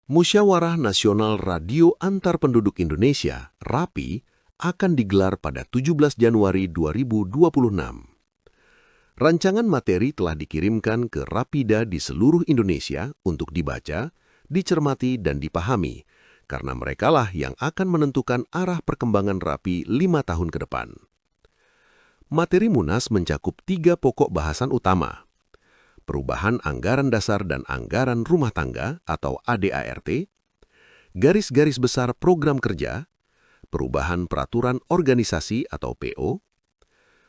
Musyawarah Nasional Radio Antar Penduduk Indonesia, RAPI, akan digelar pada 17 Januari 2026. Rancangan materi telah dikirimkan ke Rapida di seluruh Indonesia untuk dibaca, dicermati, dan dipahami, karena merekalah yang akan menentukan arah perkembangan RAPI 5 tahun ke depan. Materi Munas mencakup 3 pokok bahasan utama: perubahan anggaran dasar dan anggaran rumah tangga atau ADART, garis-garis besar program kerja, perubahan peraturan organisasi atau PO.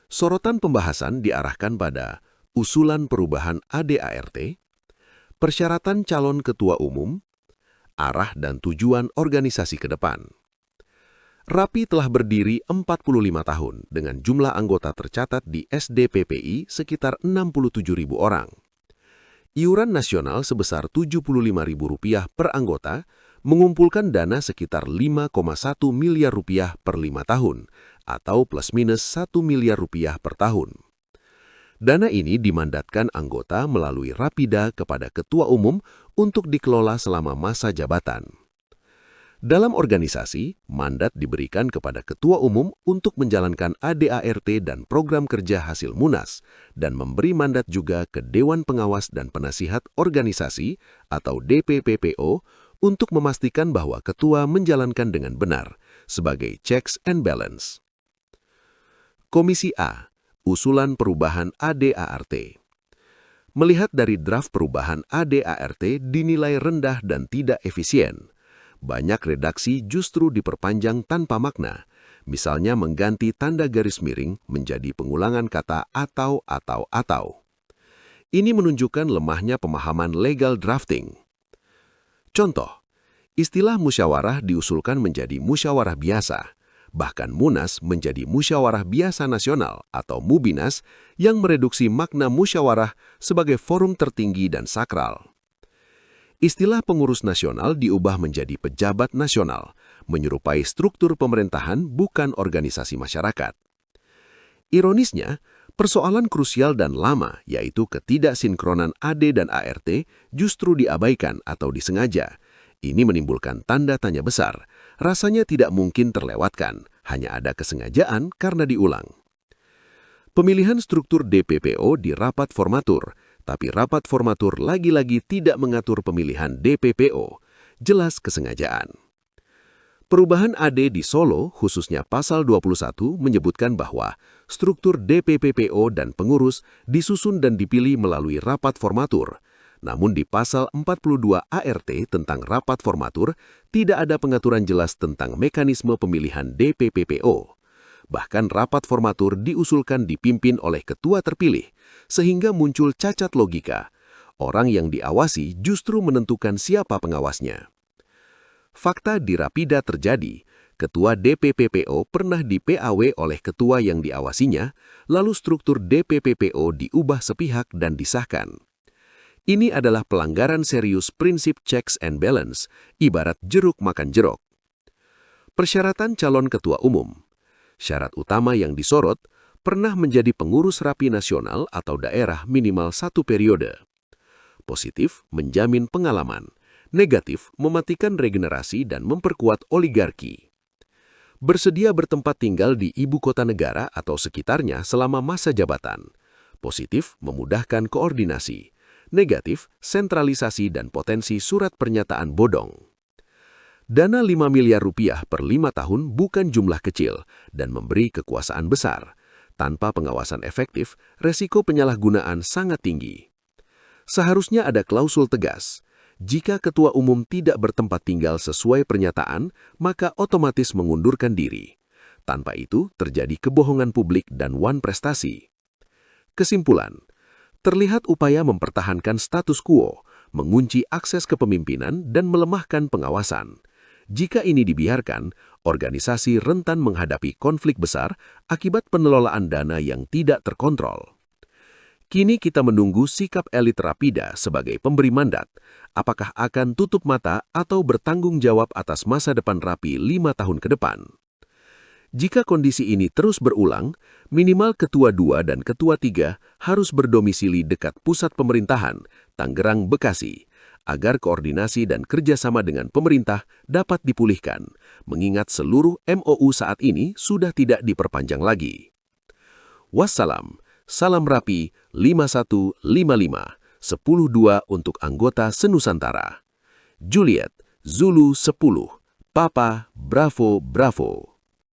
Sorotan pembahasan diarahkan pada usulan perubahan ADART, persyaratan calon ketua umum, arah dan tujuan organisasi ke depan. RAPI telah berdiri 45 tahun dengan jumlah anggota tercatat di SDPPI sekitar 67.000 orang. Iuran nasional sebesar Rp75.000 per anggota mengumpulkan dana sekitar Rp5,1 miliar per 5 tahun atau plus minus Rp1 miliar per tahun. Dana ini dimandatkan anggota melalui Rapida kepada Ketua Umum untuk dikelola selama masa jabatan. Dalam organisasi, mandat diberikan kepada Ketua Umum untuk menjalankan ADART dan program kerja hasil Munas dan memberi mandat juga ke Dewan Pengawas dan Penasihat Organisasi atau DPPPO untuk memastikan bahwa Ketua menjalankan dengan benar sebagai checks and balance. Komisi A, usulan perubahan ADART. Melihat dari draft perubahan ADART dinilai rendah dan tidak efisien, banyak redaksi justru diperpanjang tanpa makna, misalnya mengganti tanda garis miring menjadi pengulangan kata atau. Ini menunjukkan lemahnya pemahaman legal drafting. Contoh, istilah musyawarah diusulkan menjadi musyawarah biasa, bahkan Munas menjadi musyawarah biasa nasional atau Mubinas yang mereduksi makna musyawarah sebagai forum tertinggi dan sakral. Istilah pengurus nasional diubah menjadi pejabat nasional, menyerupai struktur pemerintahan bukan organisasi masyarakat. Ironisnya, persoalan krusial dan lama yaitu ketidaksinkronan AD dan ART justru diabaikan atau disengaja. Ini menimbulkan tanda tanya besar, rasanya tidak mungkin terlewatkan, hanya ada kesengajaan karena diulang. Pemilihan struktur DPPO di rapat formatur, tapi rapat formatur lagi-lagi tidak mengatur pemilihan DPPO, jelas kesengajaan. Perubahan AD di Solo, khususnya pasal 21, menyebutkan bahwa struktur DPPPO dan pengurus disusun dan dipilih melalui rapat formatur. Namun di pasal 42 ART tentang rapat formatur, tidak ada pengaturan jelas tentang mekanisme pemilihan DPPPO. Bahkan rapat formatur diusulkan dipimpin oleh ketua terpilih, sehingga muncul cacat logika. Orang yang diawasi justru menentukan siapa pengawasnya. Fakta di Rapida terjadi, ketua DPPPO pernah di-PAW oleh ketua yang diawasinya, lalu struktur DPPPO diubah sepihak dan disahkan. Ini adalah pelanggaran serius prinsip checks and balance, ibarat jeruk makan jeruk. Persyaratan calon ketua umum. Syarat utama yang disorot, pernah menjadi pengurus RAPI nasional atau daerah minimal 1 periode. Positif, menjamin pengalaman. Negatif, mematikan regenerasi dan memperkuat oligarki. Bersedia bertempat tinggal di ibu kota negara atau sekitarnya selama masa jabatan. Positif, memudahkan koordinasi. Negatif, sentralisasi dan potensi surat pernyataan bodong. Dana Rp5 miliar per 5 tahun bukan jumlah kecil dan memberi kekuasaan besar. Tanpa pengawasan efektif, resiko penyalahgunaan sangat tinggi. Seharusnya ada klausul tegas. Jika ketua umum tidak bertempat tinggal sesuai pernyataan, maka otomatis mengundurkan diri. Tanpa itu, terjadi kebohongan publik dan wan prestasi. Kesimpulan, terlihat upaya mempertahankan status quo, mengunci akses kepemimpinan dan melemahkan pengawasan. Jika ini dibiarkan, organisasi rentan menghadapi konflik besar akibat pengelolaan dana yang tidak terkontrol. Kini kita menunggu sikap elit Rapida sebagai pemberi mandat, apakah akan tutup mata atau bertanggung jawab atas masa depan RAPI 5 tahun ke depan. Jika kondisi ini terus berulang, minimal Ketua 2 dan Ketua 3 harus berdomisili dekat pusat pemerintahan, Tangerang, Bekasi, agar koordinasi dan kerjasama dengan pemerintah dapat dipulihkan, mengingat seluruh MOU saat ini sudah tidak diperpanjang lagi. Wassalam, salam rapi 5155, 10-2 untuk anggota Senusantara. Juliet, Zulu 10, Papa, Bravo, Bravo.